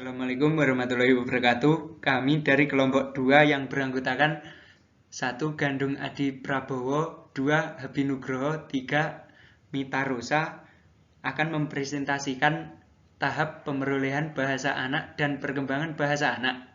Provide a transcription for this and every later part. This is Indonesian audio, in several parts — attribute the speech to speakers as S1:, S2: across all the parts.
S1: Assalamualaikum warahmatullahi wabarakatuh. Kami dari kelompok 2 yang beranggotakan 1. Gandung Adi Prabowo, 2. Habi Nugroho, 3. Mita Rosa akan mempresentasikan tahap pemerolehan bahasa anak dan perkembangan bahasa anak.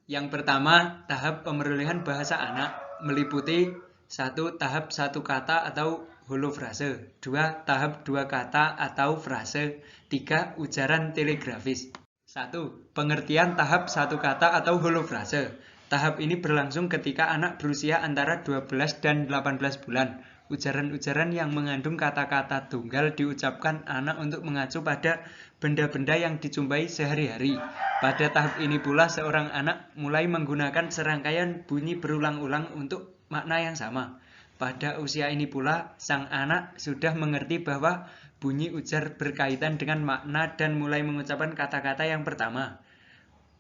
S1: Yang pertama, tahap pemerolehan bahasa anak meliputi 1. Tahap 1 kata atau holofrase, 2. Tahap 2 kata atau frase, 3. Ujaran telegrafis. 1. Pengertian tahap 1 kata atau holofrase. Tahap ini berlangsung ketika anak berusia antara 12 dan 18 bulan. Ujaran-ujaran yang mengandung kata-kata tunggal diucapkan anak untuk mengacu pada benda-benda yang dijumpai sehari-hari. Pada tahap ini pula seorang anak mulai menggunakan serangkaian bunyi berulang-ulang untuk makna yang sama. Pada usia ini pula sang anak sudah mengerti bahwa bunyi ujar berkaitan dengan makna dan mulai mengucapkan kata-kata yang pertama.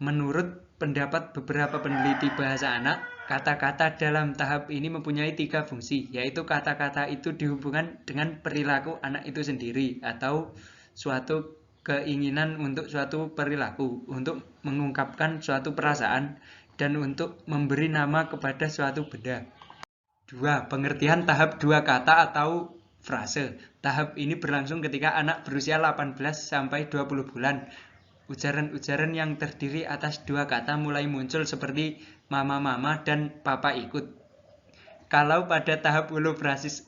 S1: Menurut pendapat beberapa peneliti bahasa anak, kata-kata dalam tahap ini mempunyai 3 fungsi, yaitu kata-kata itu dihubungkan dengan perilaku anak itu sendiri atau suatu keinginan untuk suatu perilaku, untuk mengungkapkan suatu perasaan, dan untuk memberi nama kepada suatu benda. 2. Pengertian tahap 2 kata atau frase. Tahap ini berlangsung ketika anak berusia 18 sampai 20 bulan. Ujaran-ujaran yang terdiri atas 2 kata mulai muncul seperti mama-mama dan papa ikut. Kalau pada tahap holofrasis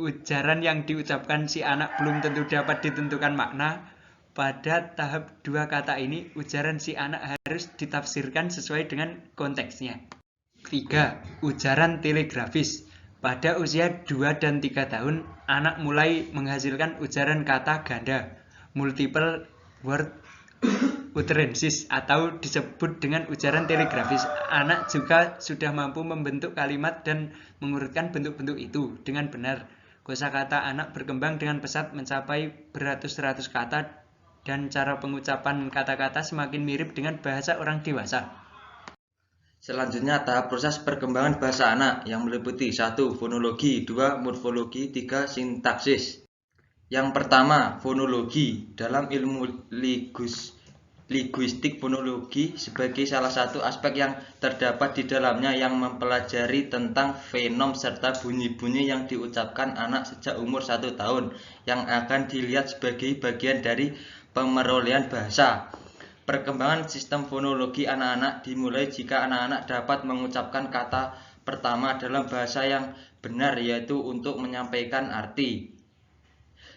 S1: ujaran yang diucapkan si anak belum tentu dapat ditentukan makna, pada tahap 2 kata ini ujaran si anak harus ditafsirkan sesuai dengan konteksnya. 3. Ujaran telegrafis. Pada usia 2 dan 3 tahun, anak mulai menghasilkan ujaran kata ganda, multiple word utterances, atau disebut dengan ujaran telegrafis. Anak juga sudah mampu membentuk kalimat dan mengurutkan bentuk-bentuk itu dengan benar. Kosakata anak berkembang dengan pesat mencapai beratus-ratus kata dan cara pengucapan kata-kata semakin mirip dengan bahasa orang dewasa.
S2: Selanjutnya, tahap proses perkembangan bahasa anak yang meliputi 1. Fonologi, 2. Morfologi, 3. Sintaksis. Yang pertama, fonologi. Dalam ilmu linguistik, fonologi sebagai salah satu aspek yang terdapat di dalamnya yang mempelajari tentang fenom serta bunyi-bunyi yang diucapkan anak sejak umur 1 tahun yang akan dilihat sebagai bagian dari pemerolehan bahasa. Perkembangan sistem fonologi anak-anak dimulai jika anak-anak dapat mengucapkan kata pertama dalam bahasa yang benar, yaitu untuk menyampaikan arti.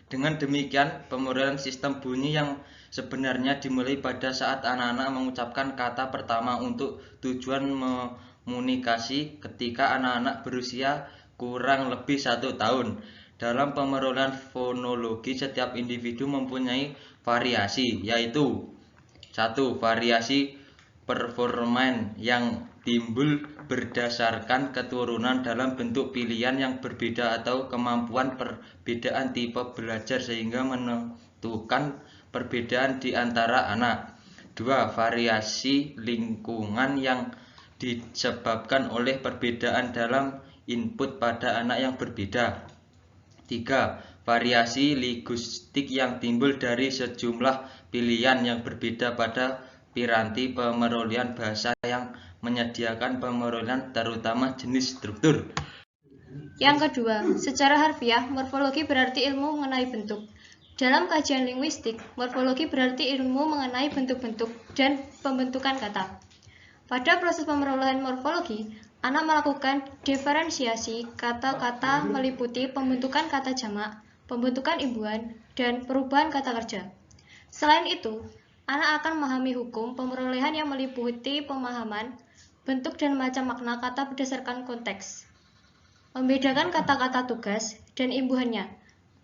S2: Dengan demikian, pemerolehan sistem bunyi yang sebenarnya dimulai pada saat anak-anak mengucapkan kata pertama untuk tujuan komunikasi ketika anak-anak berusia kurang lebih 1 tahun. Dalam pemerolehan fonologi, setiap individu mempunyai variasi, yaitu 1. Variasi performan yang timbul berdasarkan keturunan dalam bentuk pilihan yang berbeda atau kemampuan perbedaan tipe belajar sehingga menentukan perbedaan di antara anak. 2. Variasi lingkungan yang disebabkan oleh perbedaan dalam input pada anak yang berbeda. 3. Variasi linguistik yang timbul dari sejumlah pilihan yang berbeda pada piranti pemerolehan bahasa yang menyediakan pemerolehan terutama jenis struktur.
S3: Yang kedua, secara harfiah, morfologi berarti ilmu mengenai bentuk. Dalam kajian linguistik, morfologi berarti ilmu mengenai bentuk-bentuk dan pembentukan kata. Pada proses pemerolehan morfologi, anak melakukan diferensiasi kata-kata meliputi pembentukan kata jamak, pembentukan imbuhan, dan perubahan kata kerja. Selain itu, anak akan memahami hukum pemerolehan yang meliputi pemahaman, bentuk dan macam makna kata berdasarkan konteks, membedakan kata-kata tugas dan imbuhannya,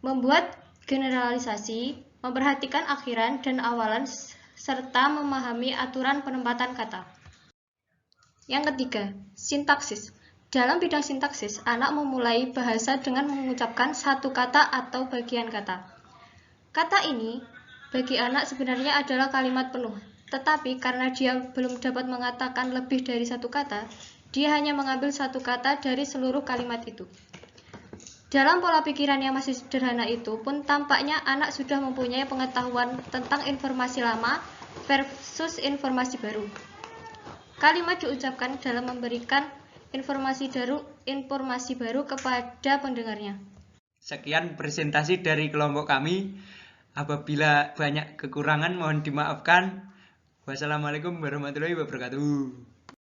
S3: membuat generalisasi, memperhatikan akhiran dan awalan, serta memahami aturan penempatan kata. Yang ketiga, sintaksis. Dalam bidang sintaksis, anak memulai bahasa dengan mengucapkan satu kata atau bagian kata. Kata ini bagi anak sebenarnya adalah kalimat penuh, tetapi karena dia belum dapat mengatakan lebih dari satu kata, dia hanya mengambil satu kata dari seluruh kalimat itu. Dalam pola pikiran yang masih sederhana itu pun tampaknya anak sudah mempunyai pengetahuan tentang informasi lama versus informasi baru. Kalimat diucapkan dalam memberikan informasi baru kepada pendengarnya.
S1: Sekian presentasi dari kelompok kami. Apabila banyak kekurangan mohon dimaafkan. Wassalamualaikum warahmatullahi wabarakatuh.